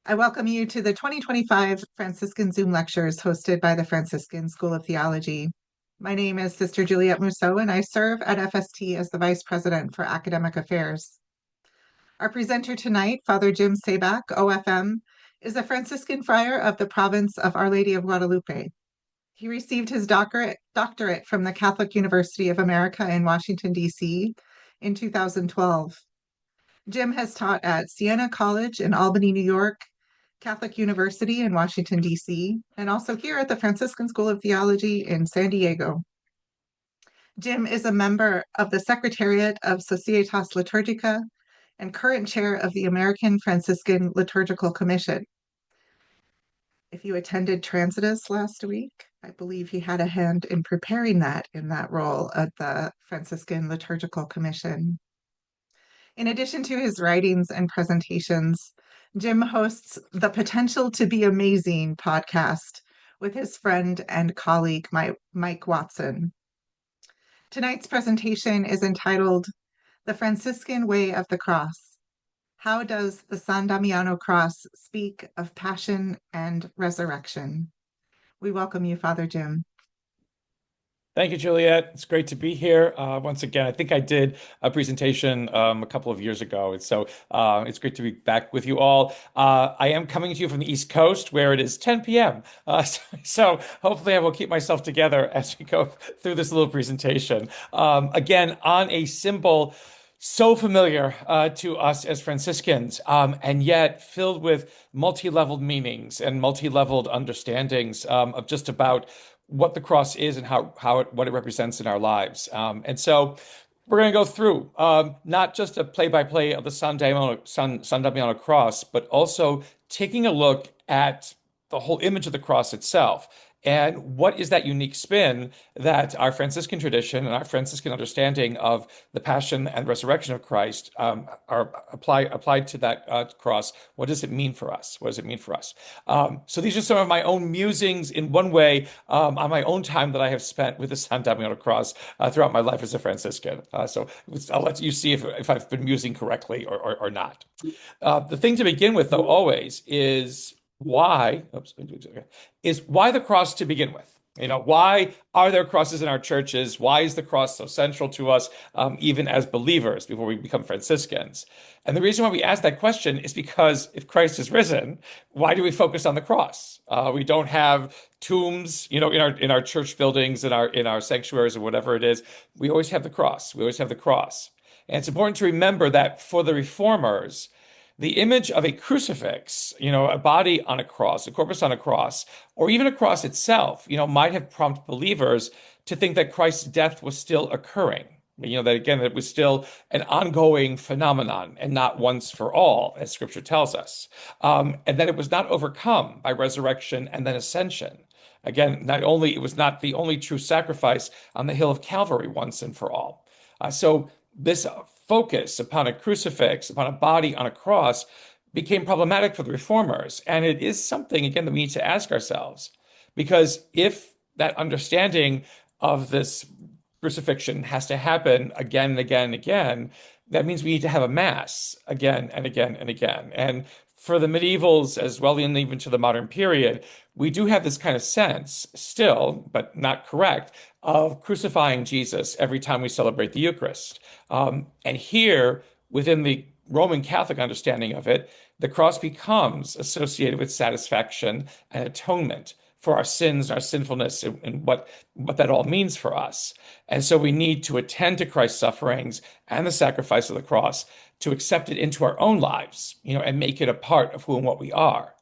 I welcome you to the 2025 Franciscan Zoom lectures hosted by the Franciscan School of Theology. My name is Sister Juliette Mousseau, and I serve at FST as the Vice President for Academic Affairs. Our presenter tonight, Father Jim Sabak, OFM, is a Franciscan friar of the province of Our Lady of Guadalupe. He received his doctorate from the Catholic University of America in Washington, D.C. in 2012. Jim has taught at Siena College in Albany, New York, Catholic University in Washington, D.C., and also here at the Franciscan School of Theology in San Diego. Jim is a member of the Secretariat of Societas Liturgica and current chair of the American Franciscan Liturgical Commission. If you attended Transitus last week, I believe he had a hand in preparing that in that role at the Franciscan Liturgical Commission. In addition to his writings and presentations, Jim hosts the Potential to Be Amazing podcast with his friend and colleague, Mike Watson. Tonight's presentation is entitled The Franciscan Way of the Cross. How does the San Damiano Cross speak of passion and resurrection? We welcome you, Father Jim. Thank you, Juliet. It's great to be here once again. I think I did a presentation a couple of years ago, and so it's great to be back with you all. I am coming to you from the East Coast, where it is 10 p.m. So hopefully I will keep myself together as we go through this little presentation. Again, on a symbol so familiar to us as Franciscans, and yet filled with multi-leveled meanings and multi-leveled understandings of just about what the cross is and what it represents in our lives. And so we're going to go through not just a play-by-play of the San Damiano Cross, but also taking a look at the whole image of the cross itself. And what is that unique spin that our Franciscan tradition and our Franciscan understanding of the passion and resurrection of Christ are applied to that cross? What does it mean for us? What does it mean for us? So these are some of my own musings in one way on my own time that I have spent with the San Damiano Cross throughout my life as a Franciscan. So I'll let you see if I've been musing correctly or not. The thing to begin with, though, always is why the cross to begin with? Why are there crosses in our churches? Why is the cross so central to us, even as believers before we become Franciscans? And the reason why we ask that question is because if Christ is risen, why do we focus on the cross? We don't have tombs, in our church buildings, in our sanctuaries, or whatever it is. We always have the cross. We always have the cross. And it's important to remember that for the reformers, the image of a crucifix, a body on a cross, a corpus on a cross, or even a cross itself, might have prompted believers to think that Christ's death was still occurring. That again, it was still an ongoing phenomenon and not once for all, as Scripture tells us. And that it was not overcome by resurrection and then ascension. Again, it was not the only true sacrifice on the hill of Calvary once and for all. So this focus upon a crucifix, upon a body on a cross, became problematic for the reformers. And it is something, again, that we need to ask ourselves. Because if that understanding of this crucifixion has to happen again and again and again, that means we need to have a mass again and again and again. And for the medievals, as well, and even to the modern period, we do have this kind of sense still, but not correct, of crucifying Jesus every time we celebrate the Eucharist. And here, within the Roman Catholic understanding of it, the cross becomes associated with satisfaction and atonement for our sins, our sinfulness, and what that all means for us. And so we need to attend to Christ's sufferings and the sacrifice of the cross to accept it into our own lives, and make it a part of who and what we are.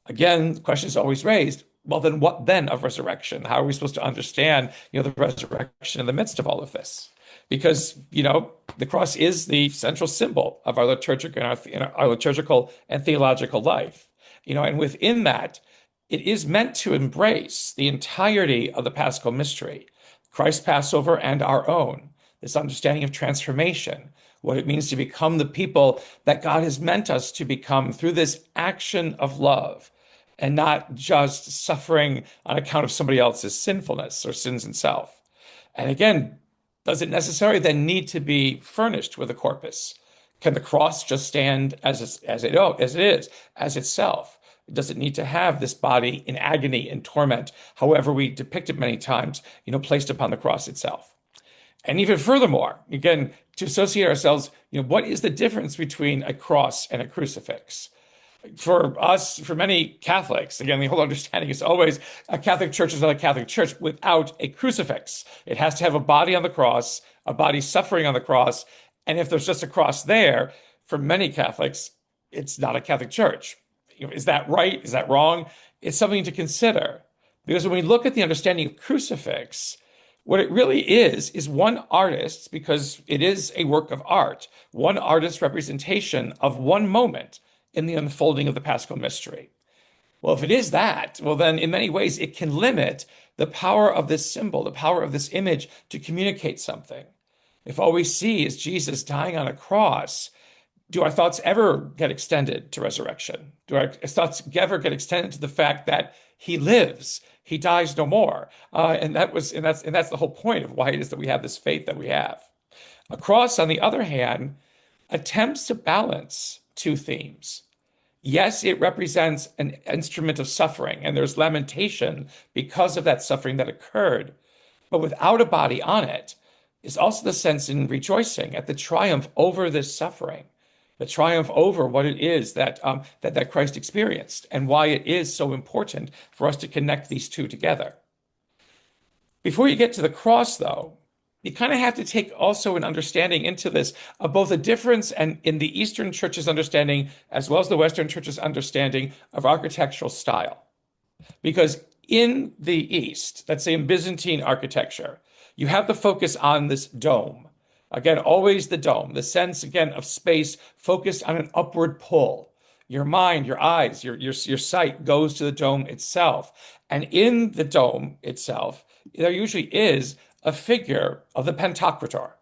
Again, the question is always raised, well, then what then of resurrection? How are we supposed to understand, the resurrection in the midst of all of this? Because, the cross is the central symbol of our liturgical and theological life. And within that, it is meant to embrace the entirety of the Paschal mystery, Christ's Passover and our own, this understanding of transformation, what it means to become the people that God has meant us to become through this action of love, and not just suffering on account of somebody else's sinfulness or sins in self. And again, does it necessarily then need to be furnished with a corpus? Can the cross just stand as it is, as itself? Does it need to have this body in agony and torment, however we depict it many times, placed upon the cross itself? And even furthermore, again, to associate ourselves, what is the difference between a cross and a crucifix? For us, for many Catholics, again, the whole understanding is always a Catholic church is not a Catholic church without a crucifix. It has to have a body on the cross, a body suffering on the cross. And if there's just a cross there, for many Catholics, it's not a Catholic church. Is that right? Is that wrong? It's something to consider. Because when we look at the understanding of crucifix, what it really is one artist, because it is a work of art, one artist's representation of one moment in the unfolding of the Paschal mystery. Well, if it is that, well, then in many ways it can limit the power of this symbol, the power of this image to communicate something. If all we see is Jesus dying on a cross, do our thoughts ever get extended to resurrection? Do our thoughts ever get extended to the fact that he lives, he dies no more? And that's the whole point of why it is that we have this faith that we have. A cross, on the other hand, attempts to balance two themes. Yes, it represents an instrument of suffering, and there's lamentation because of that suffering that occurred. But without a body on it is also the sense in rejoicing at the triumph over this suffering, the triumph over what it is that Christ experienced, and why it is so important for us to connect these two together. Before you get to the cross, though, you kind of have to take also an understanding into this of both a difference and in the Eastern Church's understanding as well as the Western Church's understanding of architectural style. Because in the East, let's say in Byzantine architecture, you have the focus on this dome. Again, always the dome, the sense, again, of space focused on an upward pull. Your mind, your eyes, your sight goes to the dome itself. And in the dome itself, there usually is a figure of the Pantocrator,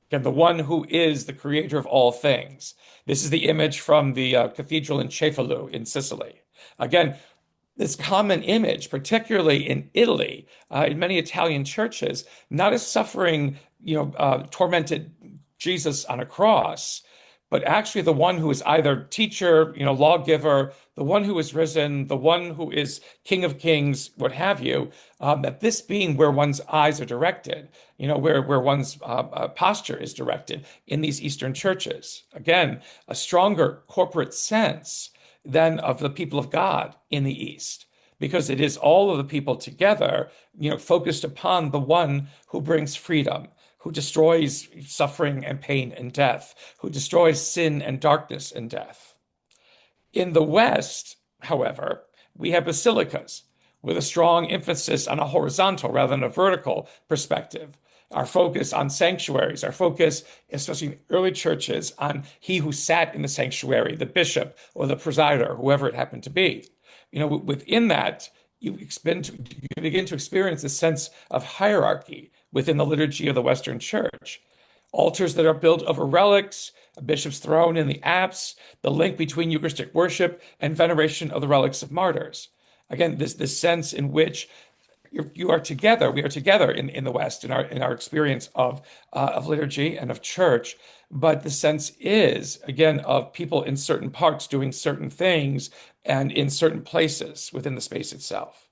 again, the one who is the creator of all things. This is the image from the cathedral in Cefalù in Sicily. Again, this common image, particularly in Italy, in many Italian churches, not as suffering, tormented Jesus on a cross, but actually the one who is either teacher, lawgiver, the one who is risen, the one who is King of Kings, what have you, that this being where one's eyes are directed, where one's posture is directed in these Eastern churches. Again, a stronger corporate sense than of the people of God in the East, because it is all of the people together, focused upon the one who brings freedom, who destroys suffering and pain and death, who destroys sin and darkness and death. In the West, however, we have basilicas with a strong emphasis on a horizontal rather than a vertical perspective. Our focus on sanctuaries, our focus, especially in early churches, on he who sat in the sanctuary, the bishop or the presider, whoever it happened to be. Within that, you begin to experience a sense of hierarchy within the liturgy of the Western Church. Altars that are built over relics, a bishop's throne in the apse, the link between Eucharistic worship and veneration of the relics of martyrs. Again, this sense in which we are together in the West in our experience of liturgy and of church. But the sense is, again, of people in certain parts doing certain things and in certain places within the space itself.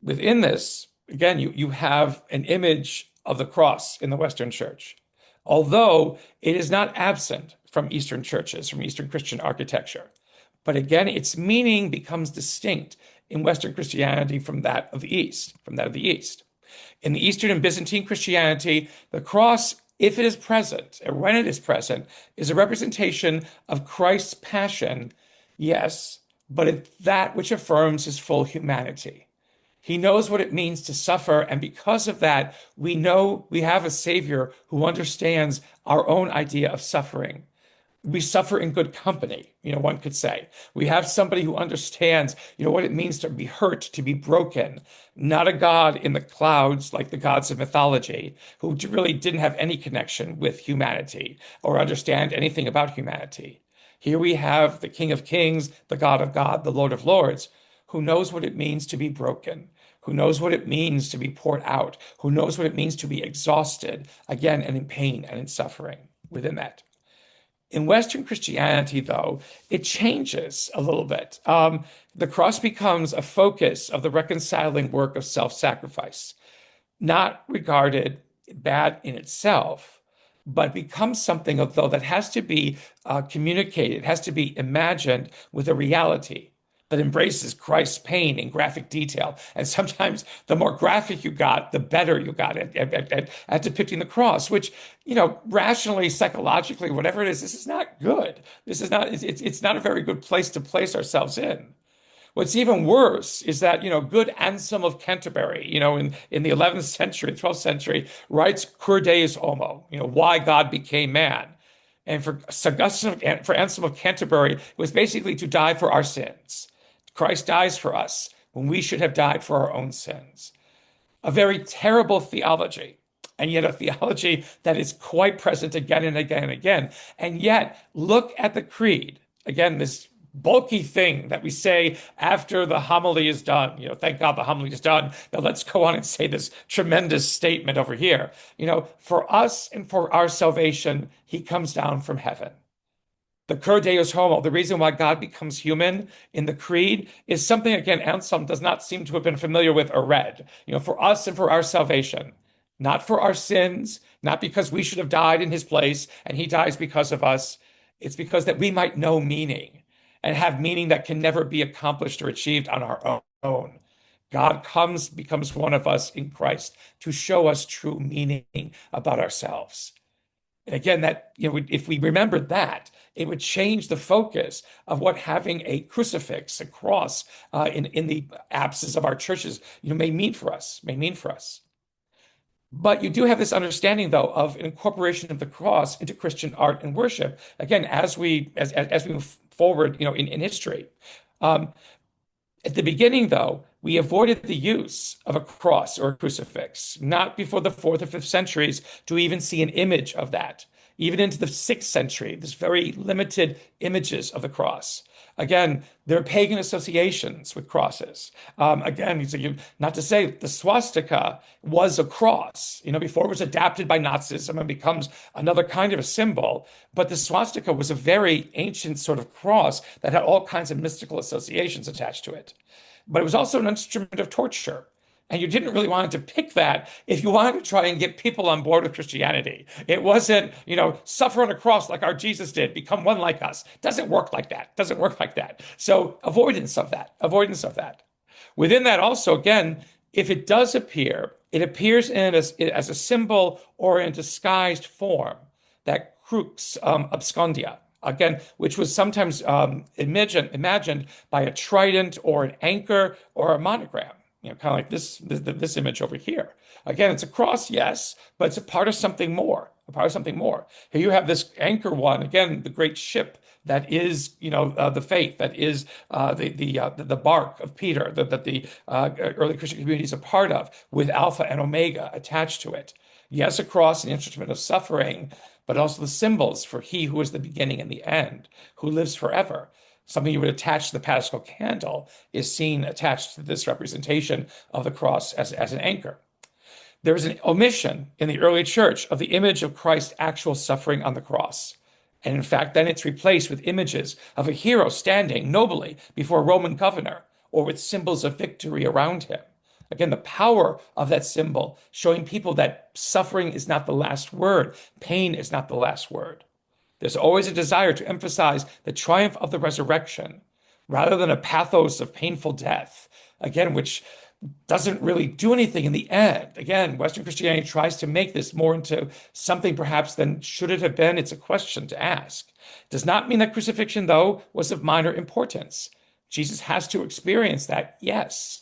Within this, again, you have an image of the cross in the Western Church, although it is not absent from Eastern churches, from Eastern Christian architecture. But again, its meaning becomes distinct in Western Christianity from that of the East, In the Eastern and Byzantine Christianity, the cross, if it is present, or when it is present, is a representation of Christ's passion, yes, but it's that which affirms his full humanity. He knows what it means to suffer, and because of that, we know we have a Savior who understands our own idea of suffering. We suffer in good company, one could say. We have somebody who understands, what it means to be hurt, to be broken. Not a God in the clouds like the gods of mythology, who really didn't have any connection with humanity or understand anything about humanity. Here we have the King of Kings, the God of God, the Lord of Lords, who knows what it means to be broken, who knows what it means to be poured out, who knows what it means to be exhausted, again, and in pain and in suffering within that. In Western Christianity, though, it changes a little bit. The cross becomes a focus of the reconciling work of self-sacrifice, not regarded bad in itself, but becomes something, though, that has to be communicated, has to be imagined with a reality that embraces Christ's pain in graphic detail. And sometimes the more graphic you got, the better you got at depicting the cross, which, rationally, psychologically, whatever it is, this is not good. This is not, it's not a very good place to place ourselves in. What's even worse is that, good Anselm of Canterbury, in the 11th century, 12th century, writes Cur Deus Homo, why God became man. And for Augustine, for Anselm of Canterbury, it was basically to die for our sins. Christ dies for us when we should have died for our own sins. A very terrible theology, and yet a theology that is quite present again and again and again. And yet, look at the creed. Again, this bulky thing that we say after the homily is done. Thank God the homily is done. Now let's go on and say this tremendous statement over here. For us and for our salvation, he comes down from heaven. The Cur Deus Homo, the reason why God becomes human in the creed is something, again, Anselm does not seem to have been familiar with or read. For us and for our salvation, not for our sins, not because we should have died in his place and he dies because of us. It's because that we might know meaning and have meaning that can never be accomplished or achieved on our own. God becomes one of us in Christ to show us true meaning about ourselves. And again, that, if we remembered that, it would change the focus of what having a crucifix, a cross, in the apses of our churches, may mean for us, But you do have this understanding, though, of an incorporation of the cross into Christian art and worship. Again, as we move forward, in history. At the beginning, though, we avoided the use of a cross or a crucifix. Not before the 4th or 5th centuries do we even see an image of that. Even into the 6th century, there's very limited images of the cross. Again, there are pagan associations with crosses. Again, not to say the swastika was a cross, before it was adapted by Nazism and becomes another kind of a symbol. But the swastika was a very ancient sort of cross that had all kinds of mystical associations attached to it. But it was also an instrument of torture. And you didn't really want to pick that if you wanted to try and get people on board with Christianity. It wasn't, suffer on a cross like our Jesus did, become one like us. Doesn't work like that. Doesn't work like that. So avoidance of that. Within that also, again, if it does appear, it appears as a symbol or in a disguised form, that crux abscondia. Again, which was sometimes imagined by a trident or an anchor or a monogram. Kind of like this image over here. Again, it's a cross, yes, but it's a part of something more. Here you have this anchor one. Again, the great ship that is, the faith, that is the bark of Peter that the early Christian community is a part of, with Alpha and Omega attached to it. Yes, a cross, an instrument of suffering, but also the symbols for he who is the beginning and the end, who lives forever. Something you would attach to the Paschal candle is seen attached to this representation of the cross as an anchor. There is an omission in the early church of the image of Christ's actual suffering on the cross. And in fact, then it's replaced with images of a hero standing nobly before a Roman governor or with symbols of victory around him. Again, the power of that symbol showing people that suffering is not the last word, pain is not the last word. There's always a desire to emphasize the triumph of the resurrection rather than a pathos of painful death, again, which doesn't really do anything in the end. Again, Western Christianity tries to make this more into something perhaps than should it have been. It's a question to ask. Does not mean that crucifixion, though, was of minor importance. Jesus has to experience that, yes,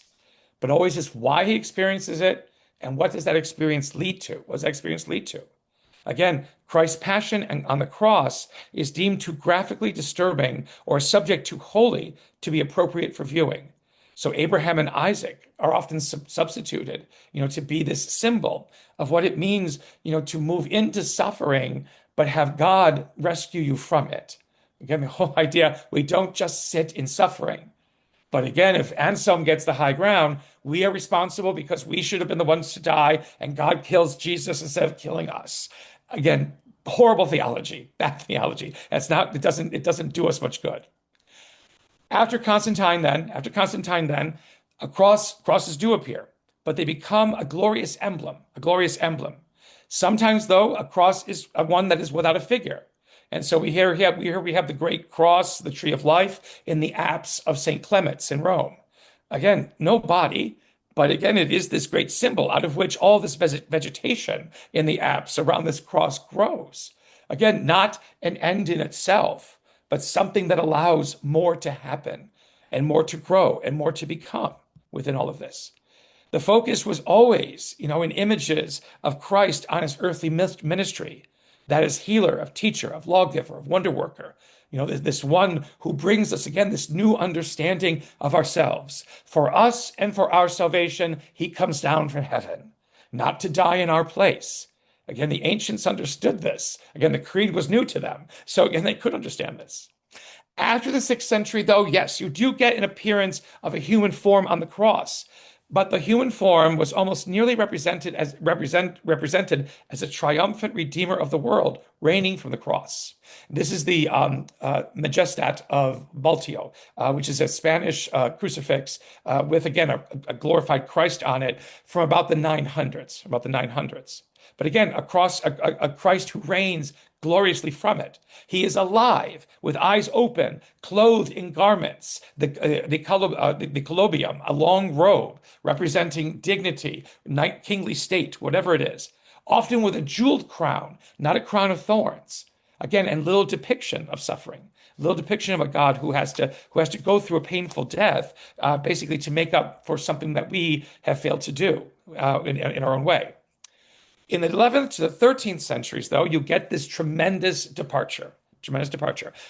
but always is why he experiences it and what does that experience lead to? What does that experience lead to? Again, Christ's passion on the cross is deemed too graphically disturbing or subject too holy to be appropriate for viewing. So Abraham and Isaac are often substituted, to be this symbol of what it means, to move into suffering, but have God rescue you from it. Again, the whole idea, we don't just sit in suffering. But again, if Anselm gets the high ground, we are responsible because we should have been the ones to die, and God kills Jesus instead of killing us. Again, Horrible theology, bad theology. It doesn't do us much good. After Constantine then, crosses do appear, but they become a glorious emblem, a glorious emblem. Sometimes, though, a cross is one that is without a figure. And so we have the great cross, the tree of life, in the apse of St. Clement's in Rome. Again, no body, but again, it is this great symbol out of which all this vegetation in the apse around this cross grows. Again, not an end in itself, but something that allows more to happen and more to grow and more to become within all of this. The focus was always, in images of Christ on his earthly ministry, that is healer, of teacher, of lawgiver, of wonder worker. This one who brings us again this new understanding of ourselves. For us and for our salvation, he comes down from heaven, not to die in our place. Again, the ancients understood this. Again, the creed was new to them. So again, they could understand this. After the 6th century, though, yes, you do get an appearance of a human form on the cross. But the human form was almost nearly represented as a triumphant redeemer of the world, reigning from the cross. This is the Majestat of Baltio, which is a Spanish crucifix with, again, a glorified Christ on it from about the 900s, But again, a Christ who reigns gloriously from it. He is alive, with eyes open, clothed in garments, the colobium, a long robe representing dignity, kingly state, whatever it is, often with a jeweled crown, not a crown of thorns. Again, and little depiction of suffering, little depiction of a God who has to go through a painful death, basically to make up for something that we have failed to do in our own way. In the 11th to the 13th centuries, though, you get this tremendous departure.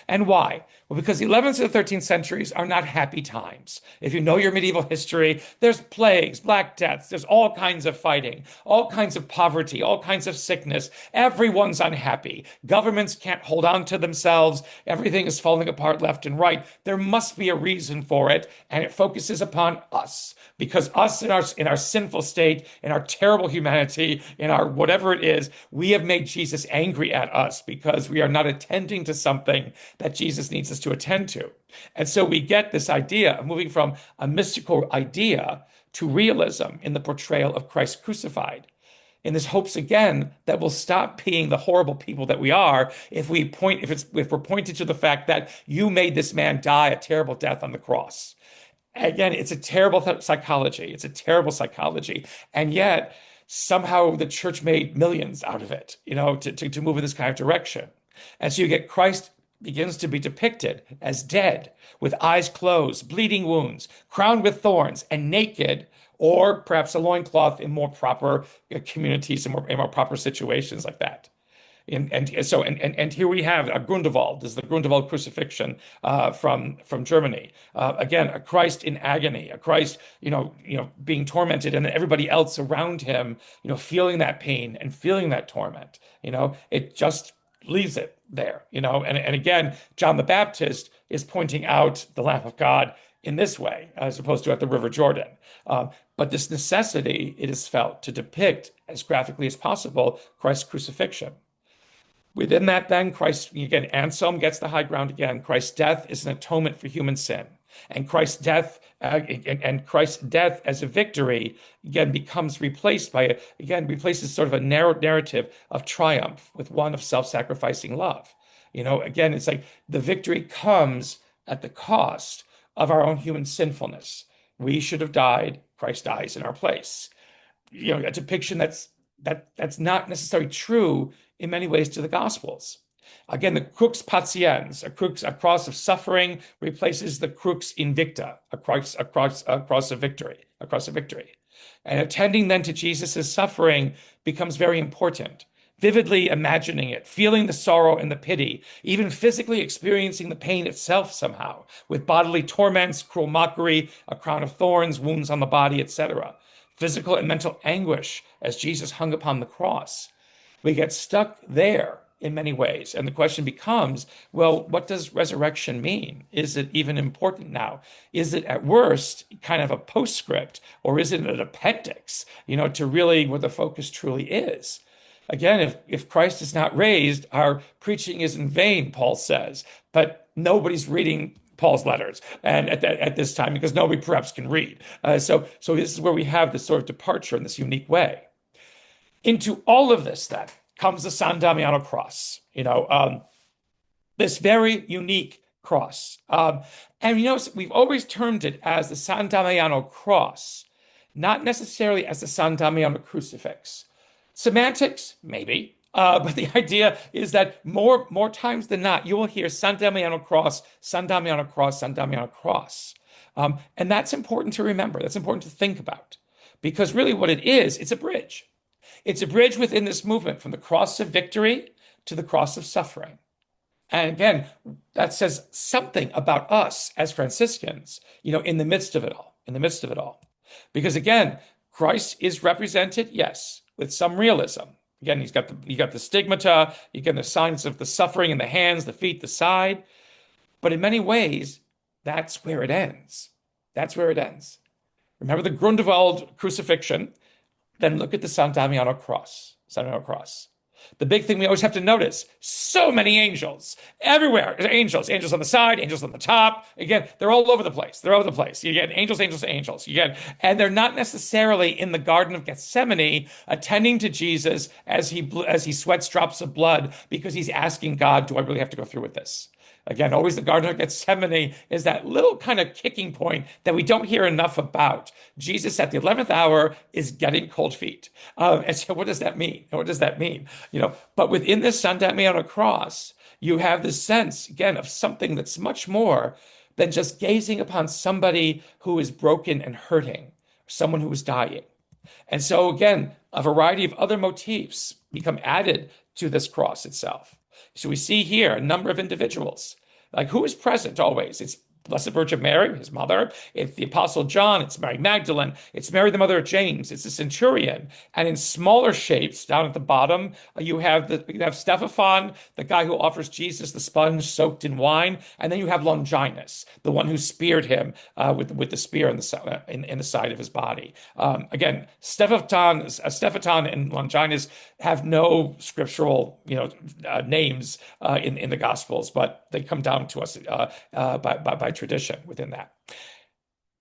And why? Well, because the 11th to the 13th centuries are not happy times. If you know your medieval history, there's plagues, black deaths, there's all kinds of fighting, all kinds of poverty, all kinds of sickness. Everyone's unhappy. Governments can't hold on to themselves. Everything is falling apart left and right. There must be a reason for it, and it focuses upon us. Because us in our sinful state, in our terrible humanity, in our whatever it is, we have made Jesus angry at us because we are not attending to something that Jesus needs us to attend to. And so we get this idea of moving from a mystical idea to realism in the portrayal of Christ crucified. In this hopes again that we'll stop being the horrible people that we are if we're pointed to the fact that you made this man die a terrible death on the cross. Again, it's a terrible psychology. It's a terrible psychology. And yet, somehow the church made millions out of it, to move in this kind of direction. And so you get Christ begins to be depicted as dead, with eyes closed, bleeding wounds, crowned with thorns, and naked, or perhaps a loincloth in more proper communities and more proper situations like that. And here we have a Grunewald. This is the Grunewald crucifixion from Germany. Again, a Christ in agony, a Christ, being tormented, and everybody else around him, feeling that pain and feeling that torment. It just leaves it there. And again, John the Baptist is pointing out the Lamb of God in this way, as opposed to at the River Jordan. But this necessity, it is felt, to depict as graphically as possible Christ's crucifixion. Within that, then, Christ, again, Anselm gets the high ground again. Christ's death is an atonement for human sin. And Christ's death as a victory, again, replaces sort of a narrow narrative of triumph with one of self-sacrificing love. Again, it's like the victory comes at the cost of our own human sinfulness. We should have died. Christ dies in our place. A depiction that's not necessarily true in many ways to the Gospels. Again, the crux patiens, a cross of suffering, replaces the crux invicta, a cross of victory. And attending then to Jesus' suffering becomes very important. Vividly imagining it, feeling the sorrow and the pity, even physically experiencing the pain itself somehow, with bodily torments, cruel mockery, a crown of thorns, wounds on the body, etc. Physical and mental anguish as Jesus hung upon the cross. We get stuck there in many ways. And the question becomes, well, what does resurrection mean? Is it even important now? Is it at worst kind of a postscript, or is it an appendix, to really what the focus truly is? Again, if Christ is not raised, our preaching is in vain, Paul says. But nobody's reading Paul's letters and at this time because nobody perhaps can read. So this is where we have this sort of departure in this unique way. Into all of this, then, comes the San Damiano Cross. This very unique cross. And we've always termed it as the San Damiano Cross, not necessarily as the San Damiano Crucifix. Semantics, maybe. But the idea is that more times than not, you will hear San Damiano Cross, San Damiano Cross, San Damiano Cross. And that's important to remember. That's important to think about. Because really what it is, it's a bridge. It's a bridge within this movement from the cross of victory to the cross of suffering. And again, that says something about us as Franciscans, in the midst of it all, in the midst of it all. Because again, Christ is represented, yes, with some realism. Again, you got the stigmata, you get the signs of the suffering in the hands, the feet, the side. But in many ways, that's where it ends. That's where it ends. Remember the Grunewald crucifixion, then look at the San Damiano Cross. San Damiano Cross. The big thing we always have to notice, so many angels everywhere. Angels on the side, angels on the top. Again, they're all over the place. They're all over the place. You get angels, angels, angels. And they're not necessarily in the Garden of Gethsemane attending to Jesus as he sweats drops of blood because he's asking God, do I really have to go through with this? Again, always the Garden of Gethsemane is that little kind of kicking point that we don't hear enough about. Jesus at the 11th hour is getting cold feet. And so what does that mean? What does that mean? But within this San Damiano Cross, you have this sense, again, of something that's much more than just gazing upon somebody who is broken and hurting, someone who is dying. And so again, a variety of other motifs become added to this cross itself. So we see here a number of individuals. Like who is present always? It's Blessed Virgin Mary, his mother. It's the Apostle John. It's Mary Magdalene. It's Mary, the mother of James. It's the centurion. And in smaller shapes, down at the bottom, you have Stephaphon, the guy who offers Jesus the sponge soaked in wine, and then you have Longinus, the one who speared him with the spear in the side of his body. Again, Stephaton and Longinus have no scriptural names in the Gospels, but they come down to us by tradition within that.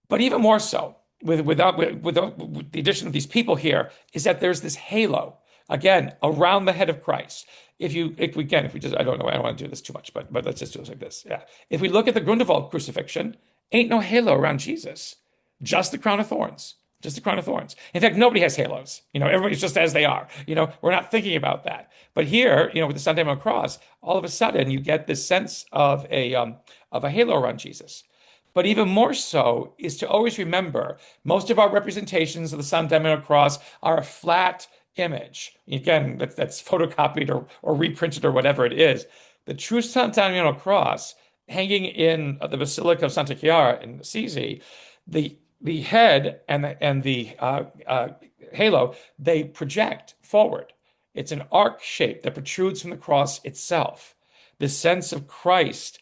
But even more so, with the addition of these people here, is that there's this halo again around the head of Christ. I don't know, I don't want to do this too much, but let's just do it like this. Yeah. If we look at the Grunewald crucifixion, ain't no halo around Jesus, just the crown of thorns. Just the crown of thorns. In fact, nobody has halos. Everybody's just as they are. We're not thinking about that. But here, with the San Damiano Cross, all of a sudden you get this sense of a halo around Jesus. But even more so is to always remember most of our representations of the San Damiano Cross are a flat image. Again, that's photocopied or reprinted or whatever it is. The true San Damiano Cross, hanging in the Basilica of Santa Chiara in Assisi, the head and the halo, they project forward. It's an arc shape that protrudes from the cross itself. The sense of Christ,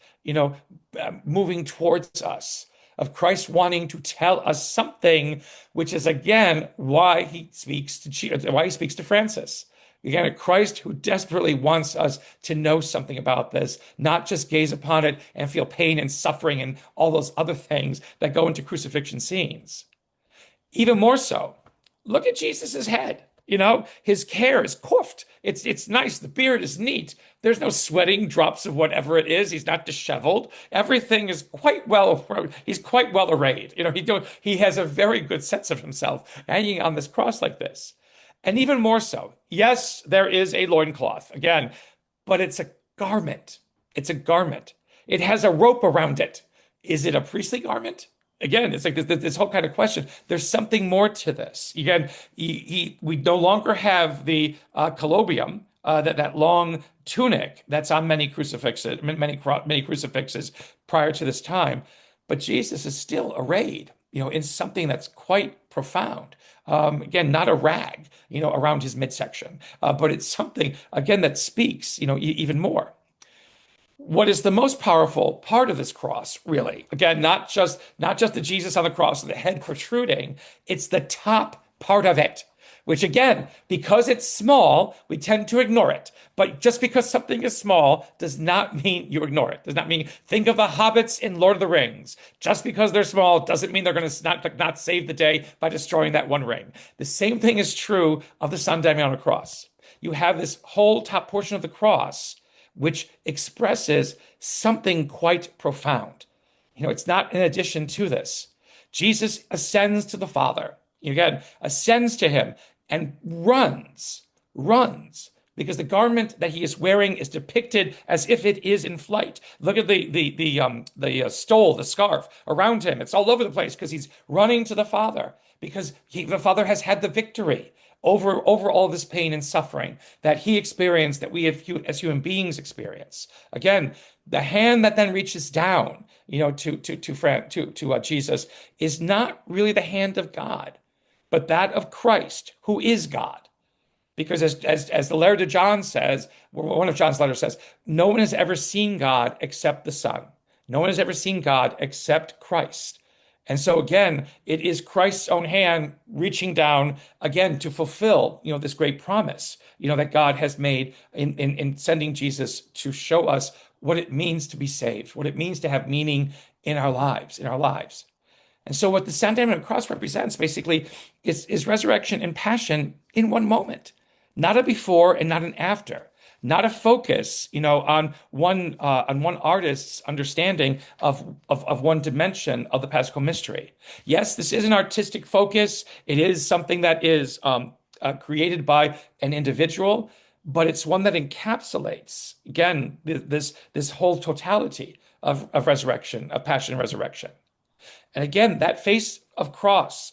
moving towards us, of Christ wanting to tell us something, which is again why he speaks to Francis. Again, a Christ who desperately wants us to know something about this, not just gaze upon it and feel pain and suffering and all those other things that go into crucifixion scenes. Even more so, look at Jesus's head. His hair is coiffed. It's nice. The beard is neat. There's no sweating drops of whatever it is. He's not disheveled. Everything is he's quite well arrayed. He has a very good sense of himself hanging on this cross like this. And even more so, yes, there is a loincloth, again, but it's a garment. It's a garment. It has a rope around it. Is it a priestly garment? Again, it's like this whole kind of question. There's something more to this. Again, we no longer have the colobium, that long tunic that's on many crucifixes prior to this time, but Jesus is still arrayed, in something that's quite profound. Again, not a rag, around his midsection, but it's something, again, that speaks, even more. What is the most powerful part of this cross, really? Again, not just the Jesus on the cross and the head protruding, it's the top part of it, which again, because it's small, we tend to ignore it. But just because something is small does not mean you ignore it. Does not mean think of the hobbits in Lord of the Rings. Just because they're small doesn't mean they're going to not save the day by destroying that one ring. The same thing is true of the San Damiano Cross. You have this whole top portion of the cross, which expresses something quite profound. It's not in addition to this. Jesus ascends to the Father, again, ascends to him and runs, because the garment that he is wearing is depicted as if it is in flight. Look at the stole, the scarf around him. It's all over the place because he's running to the Father, because the Father has had the victory over all this pain and suffering that he experienced, that we have, as human beings experience. Again, the hand that then reaches down, to Jesus is not really the hand of God, but that of Christ, who is God. Because as the letter to John says, one of John's letters says, no one has ever seen God except the Son. No one has ever seen God except Christ. And so again, it is Christ's own hand reaching down again to fulfill, this great promise, that God has made in sending Jesus to show us what it means to be saved, what it means to have meaning in our lives. And so what the San Damiano Cross represents basically is resurrection and passion in one moment, not a before and not an after. Not a focus, on one artist's understanding of one dimension of the Paschal mystery. Yes, this is an artistic focus. It is something that is created by an individual, but it's one that encapsulates again this whole totality of resurrection, of passion and resurrection. And again, that face of Christ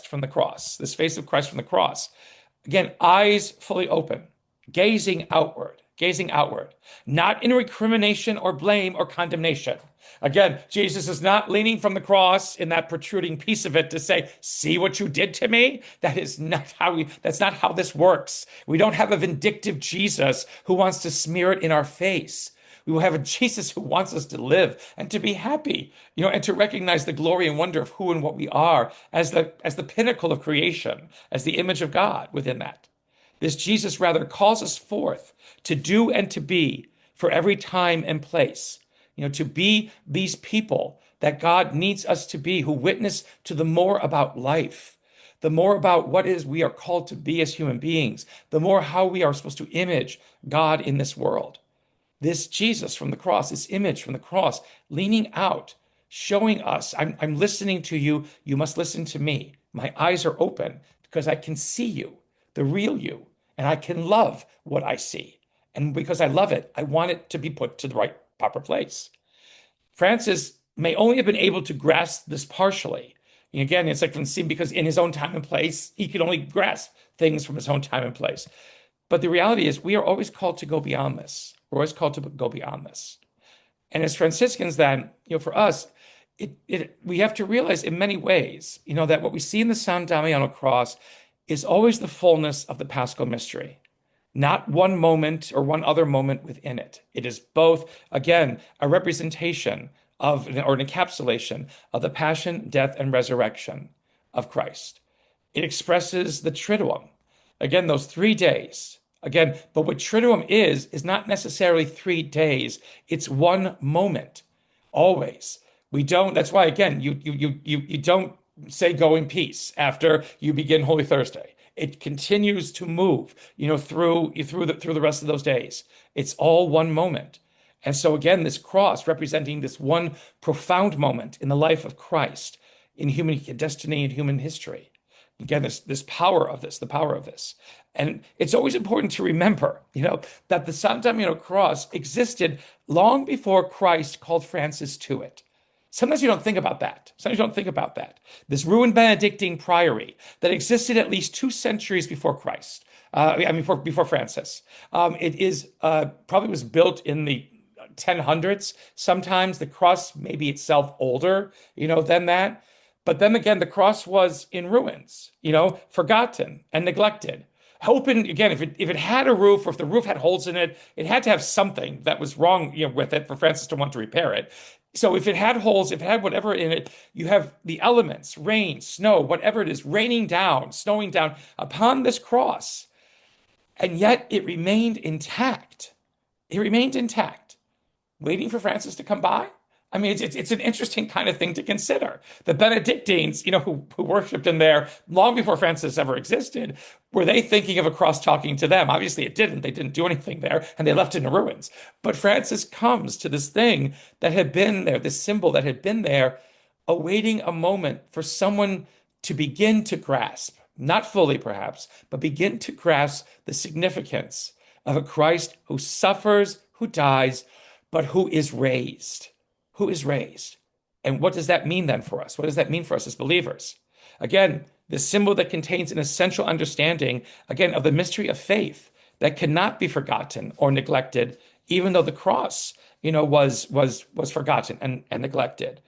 from the cross, this face of Christ from the cross, again, eyes fully open, gazing outward, not in recrimination or blame or condemnation. Again, Jesus is not leaning from the cross in that protruding piece of it to say, see what you did to me? That's not how this works. We don't have a vindictive Jesus who wants to smear it in our face. We will have a Jesus who wants us to live and to be happy, and to recognize the glory and wonder of who and what we are as the pinnacle of creation, as the image of God within that. This Jesus rather calls us forth to do and to be for every time and place, to be these people that God needs us to be, who witness to the more about life, the more about what is we are called to be as human beings, the more how we are supposed to image God in this world. This Jesus from the cross, this image from the cross, leaning out, showing us, I'm listening to you, you must listen to me. My eyes are open because I can see you, the real you, and I can love what I see. And because I love it, I want it to be put to the right, proper place. Francis may only have been able to grasp this partially. And again, it's like from seeing, because in his own time and place, he could only grasp things from his own time and place. But the reality is we are always called to go beyond this. We're always called to go beyond this. And as Franciscans then, for us, we have to realize in many ways, that what we see in the San Damiano Cross is always the fullness of the Paschal mystery, not one moment or one other moment within it. It is both, again, a representation of, or an encapsulation of the passion, death, and resurrection of Christ. It expresses the Triduum. Again, those 3 days. Again, but what Triduum is not necessarily 3 days. It's one moment, always. We don't, that's why, again, you don't say go in peace after you begin Holy Thursday. It continues to move, through the rest of those days. It's all one moment. And so again, this cross representing this one profound moment in the life of Christ, in human destiny and human history. Again, this power of this, the power of this. And it's always important to remember, that the San Damiano Cross existed long before Christ called Francis to it. Sometimes you don't think about that. This ruined Benedictine priory that existed at least 2 centuries before Christ. Before Francis. It is probably was built in the 1000s. Sometimes the cross may be itself older, than that. But then again, the cross was in ruins, forgotten and neglected. Open again, if it had a roof, or if the roof had holes in it, it had to have something that was wrong, with it for Francis to want to repair it. So if it had holes, if it had whatever in it, you have the elements, rain, snow, whatever it is, raining down, snowing down upon this cross. And yet it remained intact. It remained intact, waiting for Francis to come by. I mean, it's an interesting kind of thing to consider. The Benedictines, who worshipped in there long before Francis ever existed, were they thinking of a cross talking to them? Obviously, it didn't. They didn't do anything there, and they left it in ruins. But Francis comes to this thing that had been there, this symbol that had been there, awaiting a moment for someone to begin to grasp, not fully perhaps, but begin to grasp the significance of a Christ who suffers, who dies, but who is raised. Who is raised. And what does that mean then for us? What does that mean for us as believers? Again, the symbol that contains an essential understanding, again, of the mystery of faith that cannot be forgotten or neglected, even though the cross, was forgotten and neglected.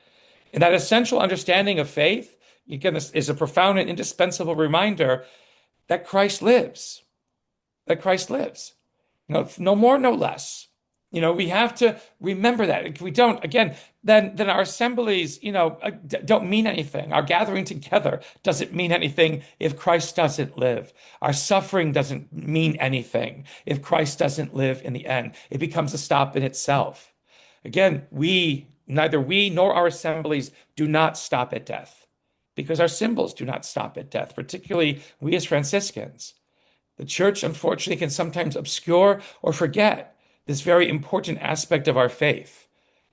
And that essential understanding of faith, again, this is a profound and indispensable reminder that Christ lives, that Christ lives. No more, no less. We have to remember that. If we don't, again, then our assemblies, don't mean anything. Our gathering together doesn't mean anything if Christ doesn't live. Our suffering doesn't mean anything if Christ doesn't live in the end. It becomes a stop in itself. Again, neither we nor our assemblies do not stop at death, because our symbols do not stop at death, particularly we as Franciscans. The church, unfortunately, can sometimes obscure or forget this very important aspect of our faith.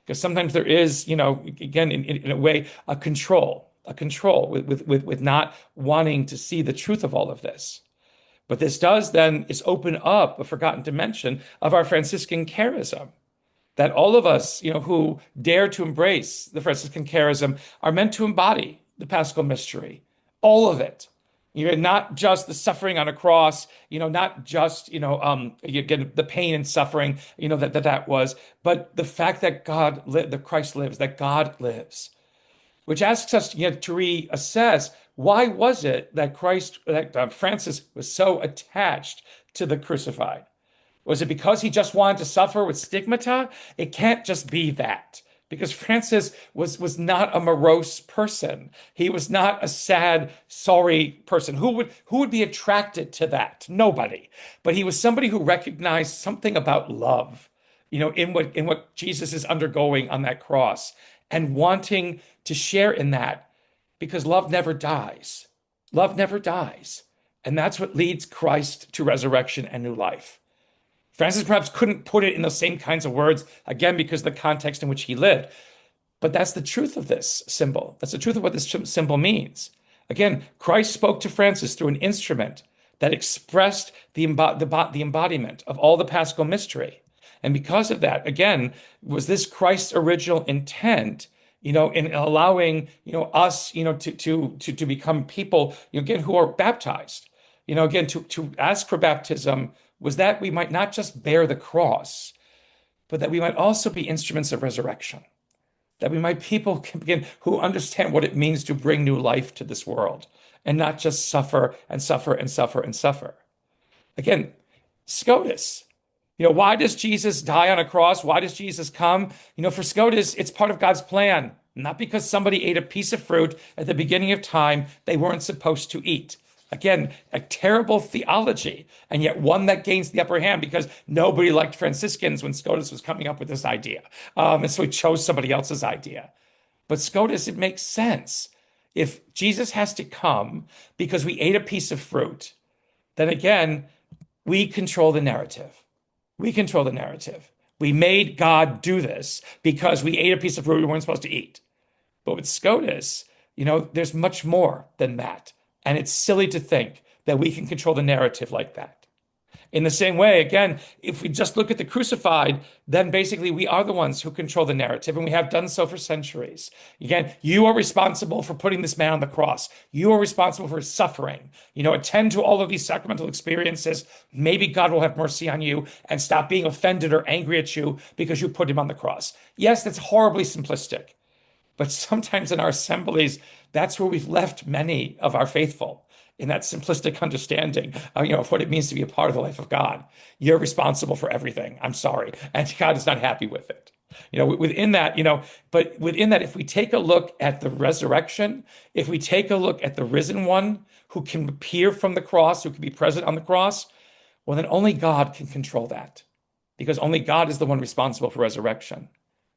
Because sometimes there is, again, in a way, a control with not wanting to see the truth of all of this. But this does then is open up a forgotten dimension of our Franciscan charism, that all of us, who dare to embrace the Franciscan charism are meant to embody the Paschal mystery, all of it. Not just the suffering on a cross, not just, you get the pain and suffering, that was, but the fact that that Christ lives, that God lives, which asks us, to reassess why was it that Francis was so attached to the crucified? Was it because he just wanted to suffer with stigmata? It can't just be that. Because Francis was not a morose person. He was not a sad, sorry person. Who would be attracted to that? Nobody. But he was somebody who recognized something about love, in what Jesus is undergoing on that cross, and wanting to share in that, because love never dies. Love never dies. And that's what leads Christ to resurrection and new life. Francis perhaps couldn't put it in those same kinds of words, again, because of the context in which he lived. But that's the truth of this symbol. That's the truth of what this symbol means. Again, Christ spoke to Francis through an instrument that expressed the embodiment of all the Paschal mystery. And because of that, again, was this Christ's original intent, in allowing, us, to become people, again, who are baptized, again, to ask for baptism, was that we might not just bear the cross, but that we might also be instruments of resurrection. That we might people who understand what it means to bring new life to this world and not just suffer and suffer and suffer and suffer. Again, SCOTUS. Why does Jesus die on a cross? Why does Jesus come? For SCOTUS, it's part of God's plan, not because somebody ate a piece of fruit at the beginning of time they weren't supposed to eat. Again, a terrible theology, and yet one that gains the upper hand because nobody liked Franciscans when Scotus was coming up with this idea. And so he chose somebody else's idea. But Scotus, it makes sense. If Jesus has to come because we ate a piece of fruit, then again, we control the narrative. We control the narrative. We made God do this because we ate a piece of fruit we weren't supposed to eat. But with SCOTUS, there's much more than that. And it's silly to think that we can control the narrative like that. In the same way, again, if we just look at the crucified, then basically we are the ones who control the narrative, and we have done so for centuries. Again, you are responsible for putting this man on the cross. You are responsible for his suffering. Attend to all of these sacramental experiences. Maybe God will have mercy on you and stop being offended or angry at you because you put him on the cross. Yes, that's horribly simplistic. But sometimes in our assemblies, that's where we've left many of our faithful, in that simplistic understanding of what it means to be a part of the life of God. You're responsible for everything. I'm sorry. And God is not happy with it. Within that, but within that, if we take a look at the resurrection, if we take a look at the risen one who can appear from the cross, who can be present on the cross, well, then only God can control that because only God is the one responsible for resurrection.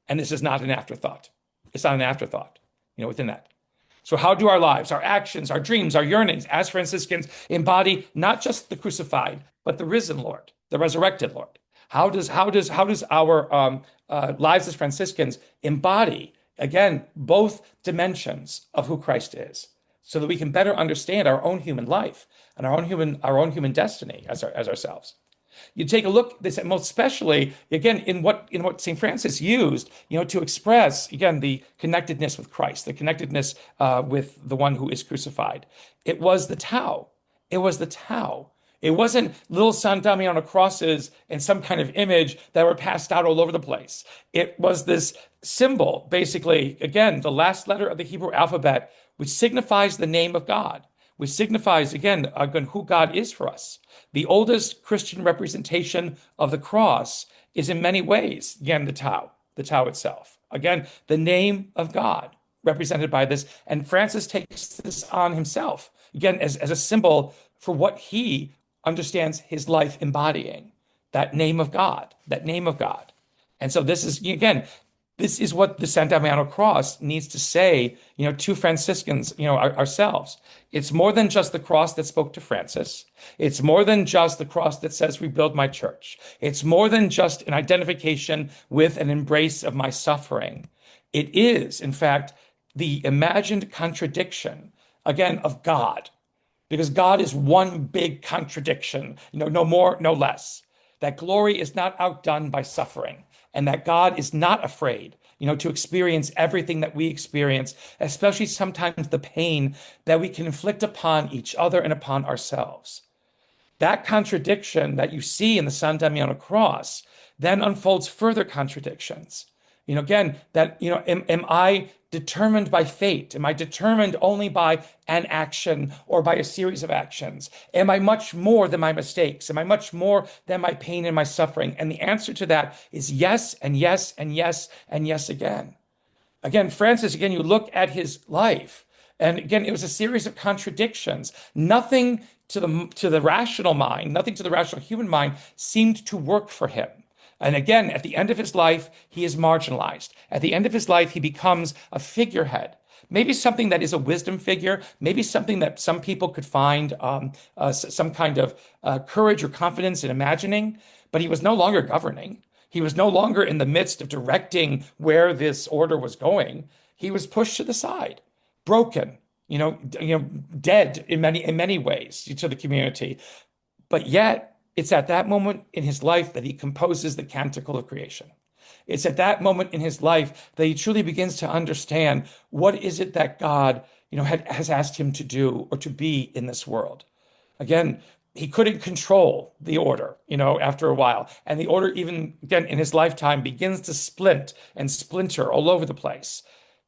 And this is not an afterthought. It's not an afterthought, within that. So how do our lives, our actions, our dreams, our yearnings as Franciscans embody not just the crucified, but the risen Lord, the resurrected Lord? How does our lives as Franciscans embody, again, both dimensions of who Christ is, so that we can better understand our own human life and our own human destiny as ourselves? You take a look this most especially again in what St. Francis used, to express again the connectedness with Christ, the connectedness with the one who is crucified. It was the Tau. It was the Tau. It wasn't little San Damiano crosses and some kind of image that were passed out all over the place. It was this symbol, basically, again, the last letter of the Hebrew alphabet, which signifies the name of God, which signifies, again, who God is for us. The oldest Christian representation of the cross is in many ways, again, the Tau itself. Again, the name of God represented by this. And Francis takes this on himself, again, as a symbol for what he understands his life embodying, that name of God, that name of God. And so this is, again, this is what the San Damiano Cross needs to say, to Franciscans, ourselves. It's more than just the cross that spoke to Francis. It's more than just the cross that says, rebuild my church. It's more than just an identification with an embrace of my suffering. It is, in fact, the imagined contradiction, again, of God. Because God is one big contradiction, no more, no less. That glory is not outdone by suffering, and that God is not afraid, to experience everything that we experience, especially sometimes the pain that we can inflict upon each other and upon ourselves. That contradiction that you see in the San Damiano Cross then unfolds further contradictions. Again, that, am I determined by fate? Am I determined only by an action or by a series of actions? Am I much more than my mistakes? Am I much more than my pain and my suffering? And the answer to that is yes, and yes, and yes, and yes again. Again, Francis, again, you look at his life, and again, it was a series of contradictions. Nothing to the rational mind, nothing to the rational human mind seemed to work for him. And again, at the end of his life, he is marginalized. At the end of his life, he becomes a figurehead. Maybe something that is a wisdom figure, maybe something that some people could find some kind of courage or confidence in imagining, but he was no longer governing. He was no longer in the midst of directing where this order was going. He was pushed to the side, broken, dead in many ways to the community. But yet, it's at that moment in his life that he composes the Canticle of Creation. It's at that moment in his life that he truly begins to understand what is it that God, has asked him to do or to be in this world. Again, he couldn't control the order, after a while. And the order, even again in his lifetime, begins to splint and splinter all over the place.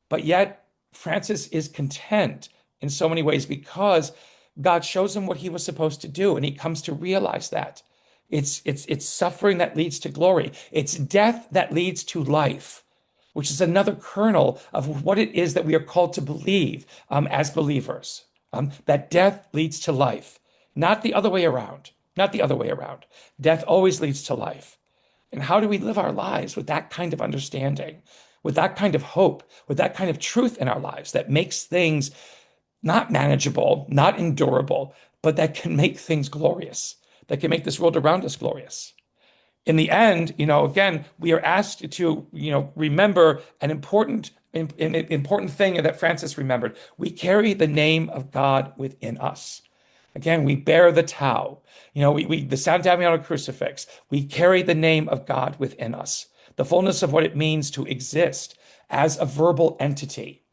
But yet, Francis is content in so many ways because God shows him what he was supposed to do, and he comes to realize that. It's suffering that leads to glory. It's death that leads to life, which is another kernel of what it is that we are called to believe as believers. That death leads to life, not the other way around. Not the other way around. Death always leads to life. And how do we live our lives with that kind of understanding, with that kind of hope, with that kind of truth in our lives that makes things not manageable, not endurable, but that can make things glorious, that can make this world around us glorious? In the end, again, we are asked to, remember an important thing that Francis remembered. We carry the name of God within us. Again, we bear the Tau, the San Damiano crucifix. We carry the name of God within us, the fullness of what it means to exist as a verbal entity.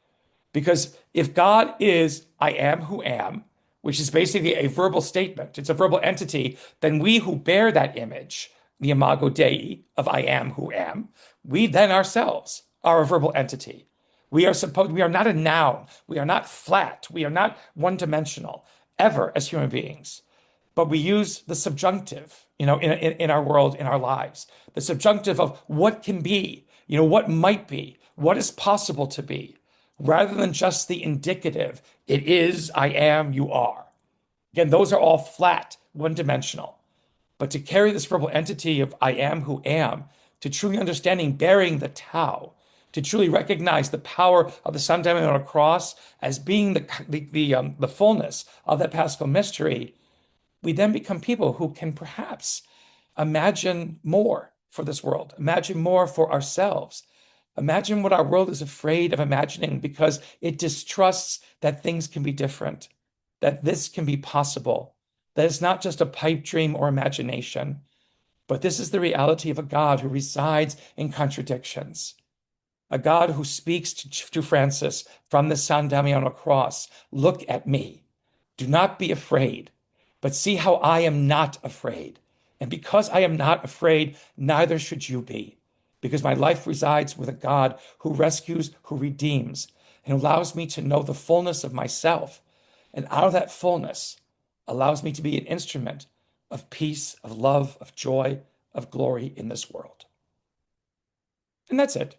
Because if God is, I am who am, which is basically a verbal statement, it's a verbal entity, then we who bear that image, the imago Dei of I am who am, we then ourselves are a verbal entity. We are not a noun. We are not flat. We are not one-dimensional ever as human beings. But we use the subjunctive, in our world, in our lives, the subjunctive of what can be. what might be, what is possible to be, rather than just the indicative, it is, I am, you are. Again, those are all flat, one-dimensional. But to carry this verbal entity of I am who am, to truly understanding bearing the Tao, to truly recognize the power of the San Damiano Cross as being the fullness of that Paschal mystery, we then become people who can perhaps imagine more for this world, imagine more for ourselves, imagine what our world is afraid of imagining because it distrusts that things can be different, that this can be possible, that it's not just a pipe dream or imagination, but this is the reality of a God who resides in contradictions, a God who speaks to Francis from the San Damiano Cross. Look at me. Do not be afraid, but see how I am not afraid. And because I am not afraid, neither should you be, because my life resides with a God who rescues, who redeems, and allows me to know the fullness of myself. And out of that fullness, allows me to be an instrument of peace, of love, of joy, of glory in this world. And that's it.